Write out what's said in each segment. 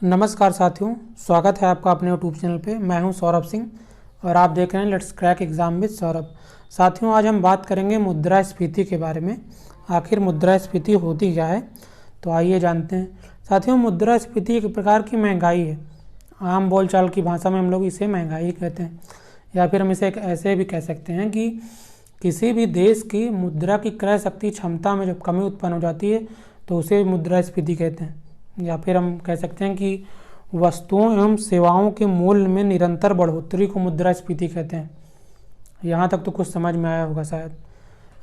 नमस्कार साथियों, स्वागत है आपका अपने यूट्यूब चैनल पे। मैं हूं सौरभ सिंह और आप देख रहे हैं let's crack exam with Saurabh. साथियों, आज हम बात करेंगे मुद्रास्फीति के बारे में। आखिर मुद्रास्फीति होती क्या है, तो आइए जानते हैं। साथियों, मुद्रास्फीति एक प्रकार की महंगाई है। आम बोलचाल की भाषा में हम लोग इसे महंगाई कहते हैं, या फिर हम इसे एक ऐसे भी कह सकते हैं कि किसी भी देश की मुद्रा की क्रय शक्ति क्षमता में जब कमी उत्पन्न हो जाती है तो उसे मुद्रास्फीति कहते हैं। या फिर हम कह सकते हैं कि वस्तुओं एवं सेवाओं के मूल्य में निरंतर बढ़ोतरी को मुद्रास्फीति कहते हैं। यहाँ तक तो कुछ समझ में आया होगा शायद।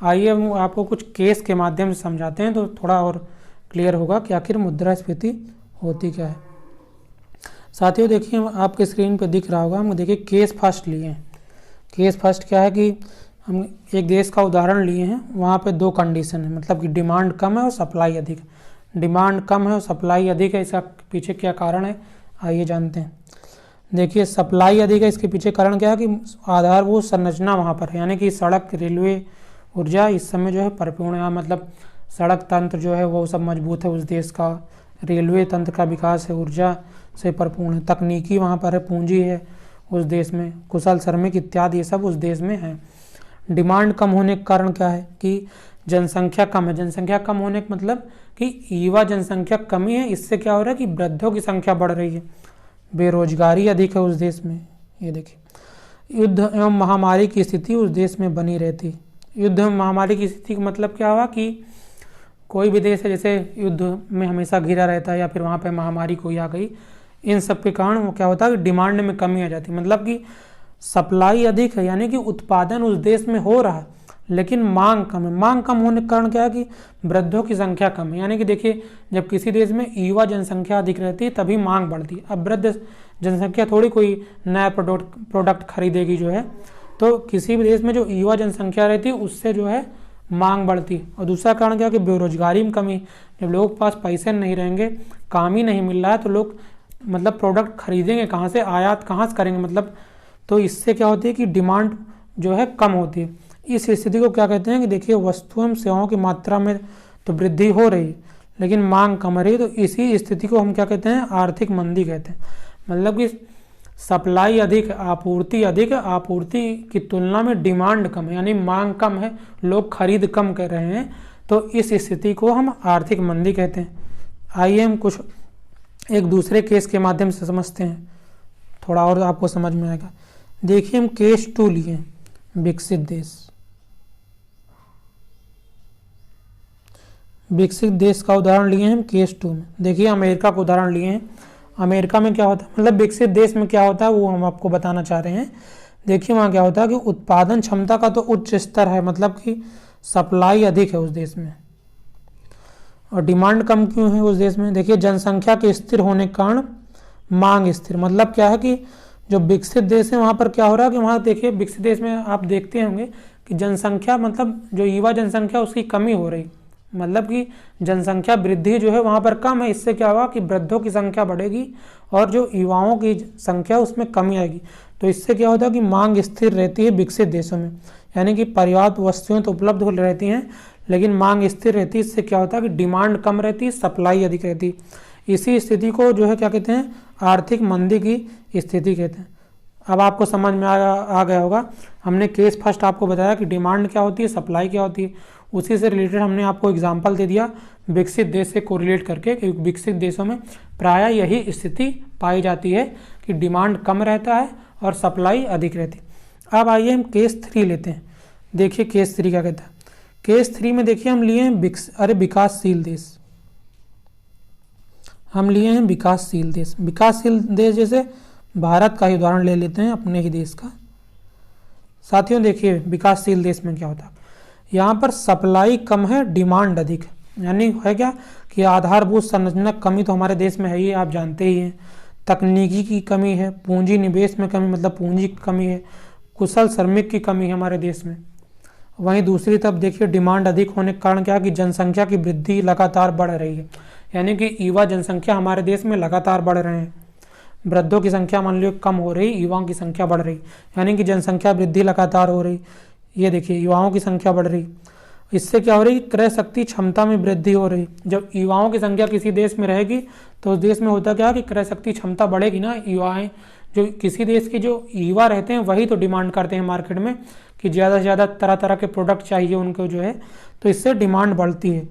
आइए हम आपको कुछ केस के माध्यम से समझाते हैं तो थोड़ा और क्लियर होगा कि आखिर मुद्रास्फीति होती क्या है। साथियों, देखिए आपके स्क्रीन पर दिख रहा होगा, हम देखिए केस फर्स्ट लिए हैं। केस फर्स्ट क्या है कि हम एक देश का उदाहरण लिए हैं, वहाँ पे दो कंडीशन है, मतलब कि डिमांड कम है और सप्लाई अधिक है। डिमांड कम है और सप्लाई अधिक है, इसका पीछे क्या कारण है आइए जानते हैं। देखिए, सप्लाई अधिक है, इसके पीछे कारण क्या है कि आधारभूत संरचना वहाँ पर है, यानी कि सड़क, रेलवे, ऊर्जा इस समय जो है परिपूर्ण है। मतलब सड़क तंत्र जो है वो सब मजबूत है उस देश का, रेलवे तंत्र का विकास है, ऊर्जा से परिपूर्ण है, तकनीकी वहाँ पर है, पूंजी है उस देश में, कुशल श्रमिक इत्यादि ये सब उस देश में है। डिमांड कम होने के कारण क्या है कि जनसंख्या कम है। जनसंख्या कम होने का मतलब कि युवा जनसंख्या कमी है, इससे क्या हो रहा है कि वृद्धों की संख्या बढ़ रही है, बेरोजगारी अधिक है उस देश में। ये देखिए, युद्ध एवं महामारी की स्थिति उस देश में बनी रहती। युद्ध एवं महामारी की स्थिति का मतलब क्या हुआ कि कोई भी देश है जैसे युद्ध में हमेशा घिरा रहता है या फिर वहाँ पर महामारी कोई आ गई, इन सब के कारण वो क्या होता है कि डिमांड में कमी आ जाती है। मतलब कि सप्लाई अधिक है, यानी कि उत्पादन उस देश में हो रहा है लेकिन मांग कम है। मांग कम होने के कारण क्या है कि वृद्धों की संख्या कम है, यानी कि देखिए जब किसी देश में युवा जनसंख्या अधिक रहती है तभी मांग बढ़ती है। अब वृद्ध जनसंख्या थोड़ी कोई नया प्रोडक्ट खरीदेगी जो है, तो किसी भी देश में जो युवा जनसंख्या रहती है उससे जो है मांग बढ़ती है। और दूसरा कारण क्या है कि बेरोजगारी में कमी। जब लोगों के पास पैसे नहीं रहेंगे, काम ही नहीं मिल रहा है, तो लोग मतलब प्रोडक्ट खरीदेंगे कहाँ से, आयात कहाँ से करेंगे, मतलब तो इससे क्या होती है कि डिमांड जो है कम होती है। इस स्थिति को क्या कहते हैं कि देखिए वस्तुओं एवं सेवाओं की मात्रा में तो वृद्धि हो रही लेकिन मांग कम रही, तो इसी स्थिति को हम क्या कहते हैं, आर्थिक मंदी कहते हैं। मतलब कि सप्लाई अधिक, आपूर्ति अधिक है, आपूर्ति की तुलना में डिमांड कम है, यानी मांग कम है, लोग खरीद कम कर रहे हैं, तो इस स्थिति को हम आर्थिक मंदी कहते हैं। आइए हम कुछ एक दूसरे केस के माध्यम से समझते हैं, थोड़ा और आपको समझ में आएगा। देखिए हम केस 2 लिए, विकसित देश। विकसित देश का उदाहरण लिए हैं हम केस 2 में। देखिए अमेरिका का उदाहरण लिए हैं। अमेरिका में क्या होता है, मतलब विकसित देश में क्या होता है वो हम आपको बताना चाह रहे हैं। देखिए वहाँ क्या होता है कि उत्पादन क्षमता का तो उच्च स्तर है, मतलब कि सप्लाई अधिक है उस देश में, और डिमांड कम क्यों है उस देश में। देखिए जनसंख्या के स्थिर होने के कारण मांग स्थिर। मतलब क्या है कि जो विकसित देश है वहाँ पर क्या हो रहा है कि वहाँ देखिए विकसित देश में आप देखते होंगे कि जनसंख्या, मतलब जो युवा जनसंख्या उसकी कमी हो रही, मतलब कि जनसंख्या वृद्धि जो है वहाँ पर कम है। इससे क्या होगा कि वृद्धों की संख्या बढ़ेगी और जो युवाओं की संख्या उसमें कमी आएगी। तो इससे क्या होता है कि मांग स्थिर रहती है विकसित देशों में, यानी कि पर्याप्त वस्तुएं तो उपलब्ध हो रहती हैं लेकिन मांग स्थिर रहती है। इससे क्या होता है कि डिमांड कम रहती है, सप्लाई अधिक रहती है। इसी स्थिति को जो है क्या कहते हैं, आर्थिक मंदी की स्थिति कहते हैं। अब आपको समझ में आ गया होगा। हमने केस फर्स्ट आपको बताया कि डिमांड क्या होती है, सप्लाई क्या होती है, उसी से रिलेटेड हमने आपको एग्जाम्पल दे दिया विकसित देश से कोरिलेट करके कि विकसित देशों में प्रायः यही स्थिति पाई जाती है कि डिमांड कम रहता है और सप्लाई अधिक रहती है। अब आइए हम केस 3 लेते हैं। देखिए केस 3 क्या कहता है। केस 3 में देखिए हम लिए हैं विकासशील देश। हम लिए हैं विकासशील देश। विकासशील देश जैसे भारत का ही उदाहरण ले लेते हैं, अपने ही देश का। साथियों देखिए विकासशील देश में क्या होता है, यहाँ पर सप्लाई कम है, डिमांड अधिक है। यानी है क्या कि आधारभूत संरचना कमी तो हमारे देश में है ही, आप जानते ही हैं। तकनीकी की कमी है, पूंजी निवेश में कमी, मतलब पूंजी की कमी है, कुशल श्रमिक की कमी है हमारे देश में। वहीं दूसरी तरफ देखिए डिमांड अधिक होने के कारण क्या कि जनसंख्या की वृद्धि लगातार बढ़ रही है, यानी कि युवा जनसंख्या हमारे देश में लगातार बढ़ रहे हैं। वृद्धों की संख्या मान लो कम हो रही, युवाओं की संख्या बढ़ रही, यानी कि जनसंख्या वृद्धि लगातार हो रही। ये देखिए युवाओं की संख्या बढ़ रही। इससे क्या हो रही है कि क्रय शक्ति क्षमता में वृद्धि हो रही। जब युवाओं की संख्या किसी देश में रहेगी तो उस देश में होता क्या कि क्रय शक्ति क्षमता बढ़ेगी ना। युवाएं, जो किसी देश के जो युवा रहते हैं वही तो डिमांड करते हैं मार्केट में कि ज़्यादा से ज़्यादा तरह तरह के प्रोडक्ट चाहिए उनको जो है, तो इससे डिमांड बढ़ती है।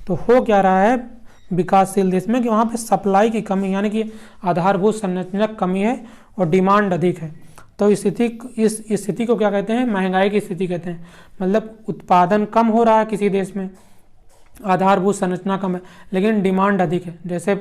तो हो क्या रहा है विकासशील देश में कि वहाँ पे सप्लाई की कमी यानी कि आधारभूत संरचना की कमी है और डिमांड अधिक है। तो इस स्थिति को क्या कहते हैं, महंगाई की स्थिति कहते हैं। मतलब उत्पादन कम हो रहा है किसी देश में, आधारभूत संरचना कम है लेकिन डिमांड अधिक है। जैसे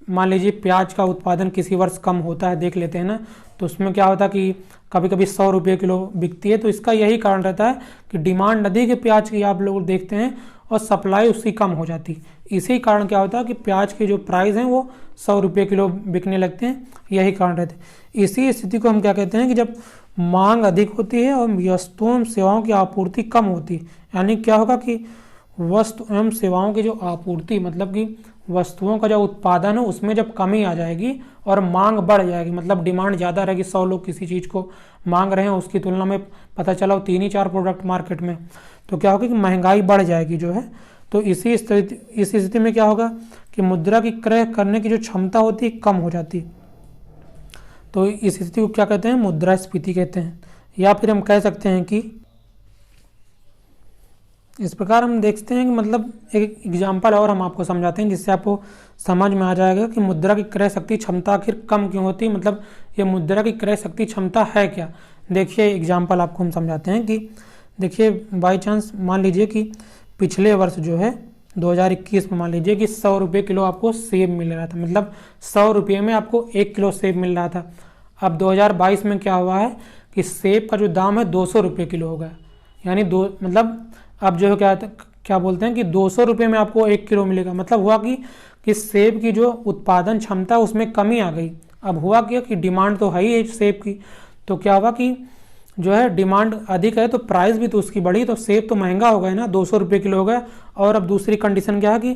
मान लीजिए प्याज का उत्पादन किसी वर्ष कम होता है, देख लेते हैं ना, तो उसमें क्या होता है कि कभी कभी 100 रुपये किलो बिकती है। तो इसका यही कारण रहता है कि डिमांड अधिक है प्याज की, आप लोग देखते हैं, और सप्लाई उसकी कम हो जाती है। इसी कारण क्या होता है कि प्याज के जो प्राइस हैं वो 100 रुपये किलो बिकने लगते हैं, यही कारण रहते हैं। इसी स्थिति को हम क्या कहते हैं कि जब मांग अधिक होती है और वस्तुओं एवं सेवाओं की आपूर्ति कम होती है। यानी क्या होगा कि वस्तु एवं सेवाओं की जो आपूर्ति, मतलब कि वस्तुओं का जो उत्पादन है उसमें जब कमी आ जाएगी और मांग बढ़ जाएगी, मतलब डिमांड ज़्यादा रहेगी, 100 लोग किसी चीज़ को मांग रहे हैं, उसकी तुलना में पता चला 3 ही 4 प्रोडक्ट मार्केट में, तो क्या होगा कि महंगाई बढ़ जाएगी जो है। तो इस स्थिति में क्या होगा कि मुद्रा की क्रय करने की जो क्षमता होती है कम हो जाती है। तो इस स्थिति को क्या कहते हैं, मुद्रास्फीति कहते हैं। या फिर हम कह सकते हैं कि इस प्रकार हम देखते हैं कि मतलब एक एग्जाम्पल और हम आपको समझाते हैं जिससे आपको समझ में आ जाएगा कि मुद्रा की क्रय शक्ति क्षमता आखिर कम क्यों होती है, मतलब ये मुद्रा की क्रय शक्ति क्षमता है क्या। देखिए एग्जाम्पल आपको हम समझाते हैं कि देखिए बाई चांस मान लीजिए कि पिछले वर्ष जो है 2021 में मान लीजिए कि 100 रुपये किलो आपको सेब मिल रहा था, मतलब 100 रुपये में आपको 1 किलो सेब मिल रहा था। अब 2022 में क्या हुआ है कि सेब का जो दाम है 200 रुपये किलो हो गया, यानी मतलब अब जो है क्या बोलते हैं कि 200 रुपये में आपको 1 किलो मिलेगा। मतलब हुआ कि सेब की जो उत्पादन क्षमता उसमें कमी आ गई। अब हुआ क्या कि डिमांड तो है ही सेब की, तो क्या हुआ कि जो है डिमांड अधिक है तो प्राइस भी तो उसकी बढ़ी, तो सेब तो महंगा हो गया ना, 200 रुपये किलो हो गया। और अब दूसरी कंडीशन क्या है कि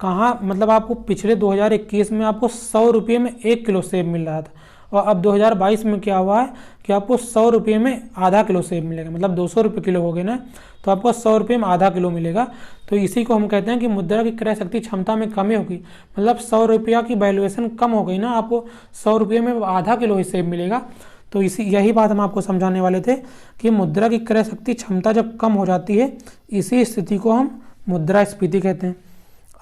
कहाँ, मतलब आपको पिछले 2021 में आपको 100 रुपये में 1 किलो सेब मिल रहा था, और अब 2022 में क्या हुआ है कि आपको 100 रुपये में आधा किलो सेब मिलेगा। मतलब 200 रुपये किलो हो गए ना, तो आपको 100 रुपये में आधा किलो मिलेगा। तो इसी को हम कहते हैं कि मुद्रा की क्रय शक्ति क्षमता में कमी होगी, मतलब 100 रुपया की वैल्यूएशन कम हो गई ना, आपको 100 रुपये में आधा किलो ही सेब मिलेगा। तो यही बात हम आपको समझाने वाले थे कि मुद्रा की क्रय शक्ति क्षमता जब कम हो जाती है, इसी स्थिति को हम मुद्रास्फीति कहते हैं।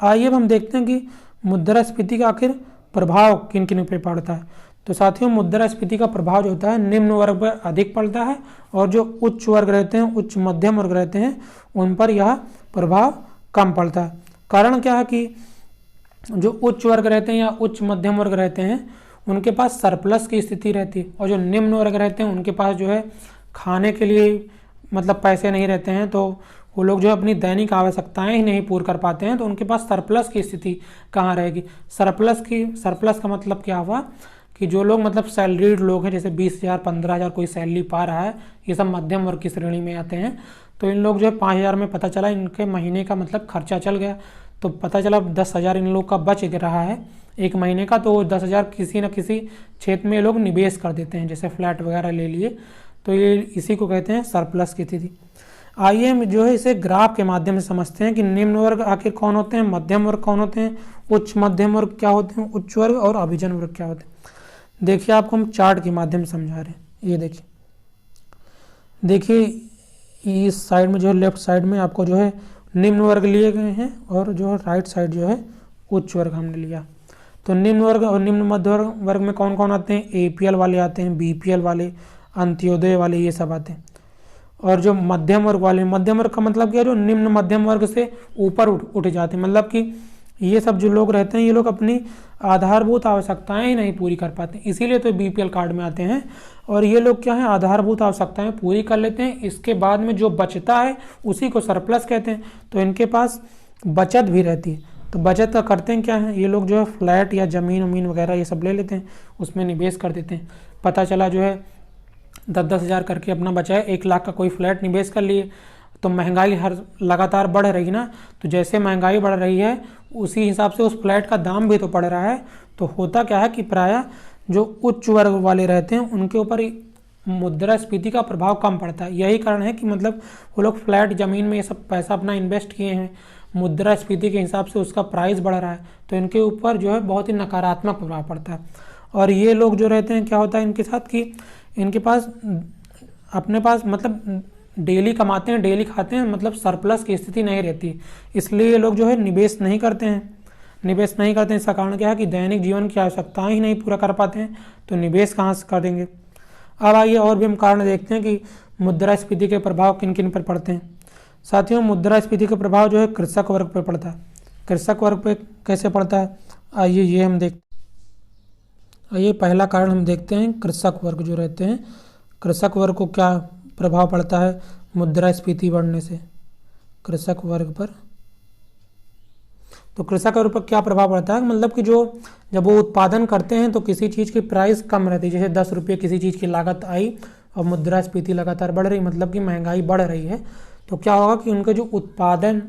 आइए अब हम देखते हैं कि मुद्रास्फीति का आखिर प्रभाव किन किन पे पड़ता है। तो साथियों मुद्रास्फीति का प्रभाव जो होता है निम्न वर्ग पर अधिक पड़ता है, और जो उच्च वर्ग रहते हैं, उच्च मध्यम वर्ग रहते हैं, उन पर यह प्रभाव कम पड़ता है। कारण क्या है कि जो उच्च वर्ग रहते हैं या उच्च मध्यम वर्ग रहते हैं उनके पास सरप्लस की स्थिति रहती है, और जो निम्न वर्ग रहते हैं उनके पास जो है खाने के लिए मतलब पैसे नहीं रहते हैं, तो वो लोग जो अपनी दैनिक आवश्यकताएं ही नहीं पूर्ण कर पाते हैं, तो उनके पास सरप्लस की स्थिति कहाँ रहेगी। सरप्लस का मतलब क्या हुआ कि जो लोग मतलब सैलरीड लोग हैं, जैसे 20,000 15,000 कोई सैलरी पा रहा है, ये सब मध्यम वर्ग की श्रेणी में आते हैं। तो इन लोग जो है 5,000 में पता चला इनके महीने का मतलब खर्चा चल गया, तो पता चला 10,000 इन लोग का बच रहा है एक महीने का, तो 10,000 किसी न किसी क्षेत्र में ये लोग निवेश कर देते हैं, जैसे फ्लैट वगैरह ले लिए, तो ये इसी को कहते हैं सरप्लस की स्थिति। आइए हम जो है इसे ग्राफ के माध्यम से समझते हैं कि निम्न वर्ग आखिर कौन होते हैं, मध्यम वर्ग कौन होते हैं, उच्च मध्यम वर्ग क्या होते हैं, उच्च वर्ग और अभिजन वर्ग क्या होते हैं। देखिए आपको हम चार्ट के माध्यम से समझा रहे हैं। ये देखिए इस साइड में जो है लेफ्ट साइड में आपको जो है निम्न वर्ग लिए गए हैं, और जो है राइट साइड जो है उच्च वर्ग हमने लिया। तो निम्न वर्ग और निम्न मध्य वर्ग में कौन कौन आते हैं, APL वाले आते हैं, BPL वाले, अंत्योदय वाले, ये सब आते हैं। और जो मध्यम वर्ग वाले, मध्यम वर्ग का मतलब क्या है, जो निम्न मध्यम वर्ग से ऊपर उठ जाते हैं, मतलब कि ये सब जो लोग रहते हैं ये लोग अपनी आधारभूत आवश्यकताएं ही नहीं पूरी कर पाते, इसीलिए तो BPL कार्ड में आते हैं। और ये लोग क्या है, आधारभूत आवश्यकताएं पूरी कर लेते हैं, इसके बाद में जो बचता है उसी को सरप्लस कहते हैं। तो इनके पास बचत भी रहती है, तो बचत का करते हैं क्या है, ये लोग जो है फ्लैट या ज़मीन वगैरह ये सब ले लेते हैं, उसमें निवेश कर देते हैं। पता चला जो है 10-10 हज़ार करके अपना बचाए, 1 लाख का कोई फ्लैट निवेश कर लिए, तो महंगाई हर लगातार बढ़ रही ना, तो जैसे महंगाई बढ़ रही है उसी हिसाब से उस फ्लैट का दाम भी तो बढ़ रहा है। तो होता क्या है कि प्रायः जो उच्च वर्ग वाले रहते हैं उनके ऊपर मुद्रास्फीति का प्रभाव कम पड़ता है। यही कारण है कि मतलब वो लोग फ्लैट ज़मीन में ये सब पैसा अपना इन्वेस्ट किए हैं, मुद्रास्फीति के हिसाब से उसका प्राइस बढ़ रहा है, तो इनके ऊपर जो है बहुत ही नकारात्मक प्रभाव पड़ता है। और ये लोग जो रहते हैं, क्या होता है इनके साथ कि इनके पास अपने पास मतलब डेली कमाते हैं, डेली खाते हैं, मतलब सरप्लस की स्थिति नहीं रहती, इसलिए ये लोग जो है निवेश नहीं करते हैं। इसका कारण क्या है कि दैनिक जीवन की आवश्यकताएं ही नहीं पूरा कर पाते हैं, तो निवेश कहाँ से करेंगे। अब आइए और भी हम कारण देखते हैं कि मुद्रास्फीति के प्रभाव किन किन पर पड़ते हैं। साथियों, मुद्रास्फीति का प्रभाव जो है कृषक वर्ग पर पड़ता है। कृषक वर्ग पे कैसे पड़ता है, आइए ये हम आइए पहला कारण हम देखते हैं। कृषक वर्ग जो रहते हैं, कृषक वर्ग को क्या प्रभाव पड़ता है मुद्रास्फीति बढ़ने से कृषक वर्ग पर। तो कृषक वर्ग पर क्या प्रभाव पड़ता है, मतलब कि जब वो उत्पादन करते हैं तो किसी चीज़ की प्राइस कम रहती है, जैसे 10 रुपये किसी चीज़ की लागत आई और मुद्रास्फीति लगातार बढ़ रही, मतलब कि महंगाई बढ़ रही है, तो क्या होगा कि उनके जो उत्पादन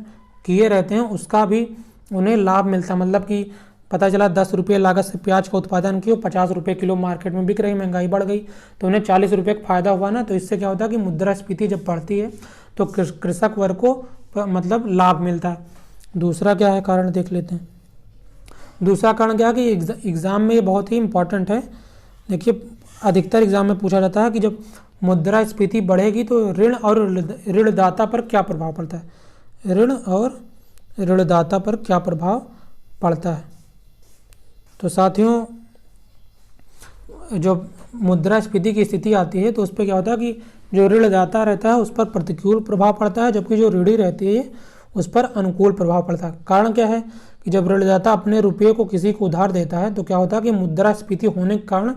किए रहते हैं उसका भी उन्हें लाभ मिलता है। मतलब कि पता चला 10 रुपये लागत से प्याज का उत्पादन किया, 50 रुपये किलो मार्केट में बिक रही, महंगाई बढ़ गई तो उन्हें 40 रुपये का फायदा हुआ ना। तो इससे क्या होता है कि मुद्रास्फीति जब बढ़ती है तो कृषक वर्ग को मतलब लाभ मिलता है। दूसरा क्या है कारण देख लेते हैं। दूसरा कारण क्या है कि एग्ज़ाम में ये बहुत ही इंपॉर्टेंट है। देखिए, अधिकतर एग्जाम में पूछा जाता है कि जब मुद्रास्फीति बढ़ेगी तो ऋण और ऋणदाता पर क्या प्रभाव पड़ता है। ऋण और ऋणदाता पर क्या प्रभाव पड़ता है। तो साथियों, जो मुद्रास्फीति की स्थिति आती है तो उस पर क्या होता है कि जो ऋणदाता रहता है उस पर प्रतिकूल प्रभाव पड़ता है, जबकि जो ऋणी रहती है उस पर अनुकूल प्रभाव पड़ता है। कारण क्या है कि जब ऋणदाता अपने रुपये को किसी को उधार देता है तो क्या होता है कि मुद्रास्फीति होने के कारण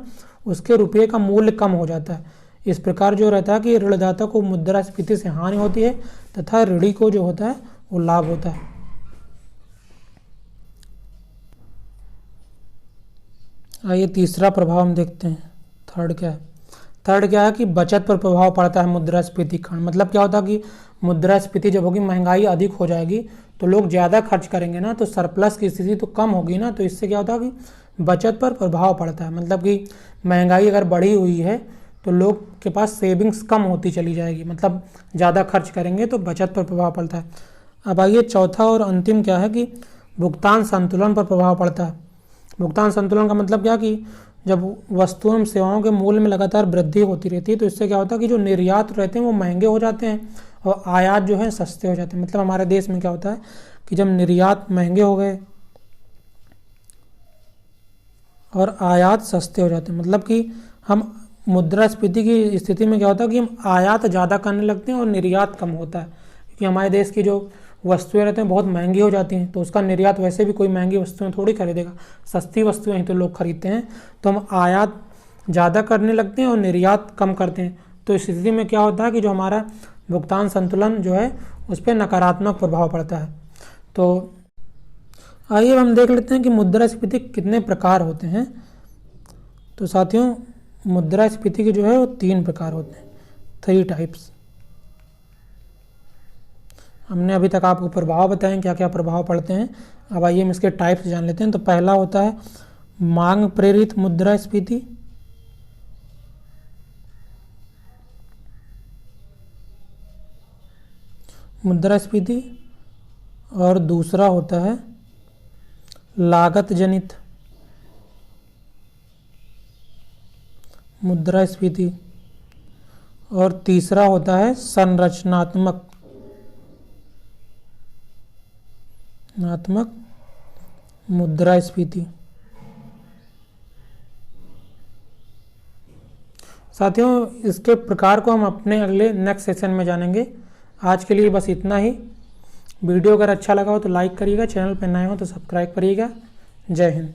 उसके रुपये का मूल्य कम हो जाता है। इस प्रकार जो रहता है कि ऋणदाता को मुद्रास्फीति से हानि होती है तथा ऋणी को जो होता है वो लाभ होता है। आइए तीसरा प्रभाव हम देखते हैं। थर्ड क्या है कि बचत पर प्रभाव पड़ता है मुद्रास्फीति का। मतलब क्या होता है कि मुद्रास्फीति जब होगी, महंगाई अधिक हो जाएगी तो लोग ज़्यादा खर्च करेंगे ना, तो सरप्लस की स्थिति तो कम होगी ना, तो इससे क्या होता है कि बचत पर प्रभाव पड़ता है। मतलब कि महंगाई अगर बढ़ी हुई है तो लोग के पास सेविंग्स कम होती चली जाएगी, मतलब ज़्यादा खर्च करेंगे तो बचत पर प्रभाव पड़ता है। अब आइए चौथा और अंतिम क्या है कि भुगतान संतुलन पर प्रभाव पड़ता है। भुगतान संतुलन का मतलब क्या कि जब वस्तुओं एवं सेवाओं के मूल्य में लगातार वृद्धि होती रहती है तो इससे क्या होता है कि जो निर्यात रहते हैं वो महंगे हो जाते हैं और आयात जो है सस्ते हो जाते हैं। मतलब हमारे देश में क्या होता है कि जब निर्यात महंगे हो गए और आयात सस्ते हो जाते हैं, मतलब कि हम मुद्रास्फीति की स्थिति में क्या होता है कि हम आयात ज़्यादा करने लगते हैं और निर्यात कम होता है, क्योंकि हमारे देश की जो वस्तुएं रहते हैं बहुत महंगी हो जाती हैं, तो उसका निर्यात वैसे भी कोई महंगी वस्तुएं थोड़ी खरीदेगा, सस्ती वस्तुएं ही तो लोग खरीदते हैं। तो हम आयात ज़्यादा करने लगते हैं और निर्यात कम करते हैं, तो इस स्थिति में क्या होता है कि जो हमारा भुगतान संतुलन जो है उस पर नकारात्मक प्रभाव पड़ता है। तो आइए हम देख लेते हैं कि मुद्रास्फीति कितने प्रकार होते हैं। तो साथियों, मुद्रास्फीति के जो है वो 3 प्रकार होते हैं, 3 टाइप्स। हमने अभी तक आपको प्रभाव बताए क्या क्या प्रभाव पड़ते हैं। अब आइए हम इसके टाइप्स जान लेते हैं। तो पहला होता है मांग प्रेरित मुद्रास्फीति, और दूसरा होता है लागत जनित मुद्रास्फीति, और तीसरा होता है संरचनात्मक मुद्रास्फीति। साथियों, इसके प्रकार को हम अपने अगले नेक्स्ट सेशन में जानेंगे। आज के लिए बस इतना ही। वीडियो अगर अच्छा लगा हो तो लाइक करिएगा, चैनल पर नए हो तो सब्सक्राइब करिएगा। जय हिंद।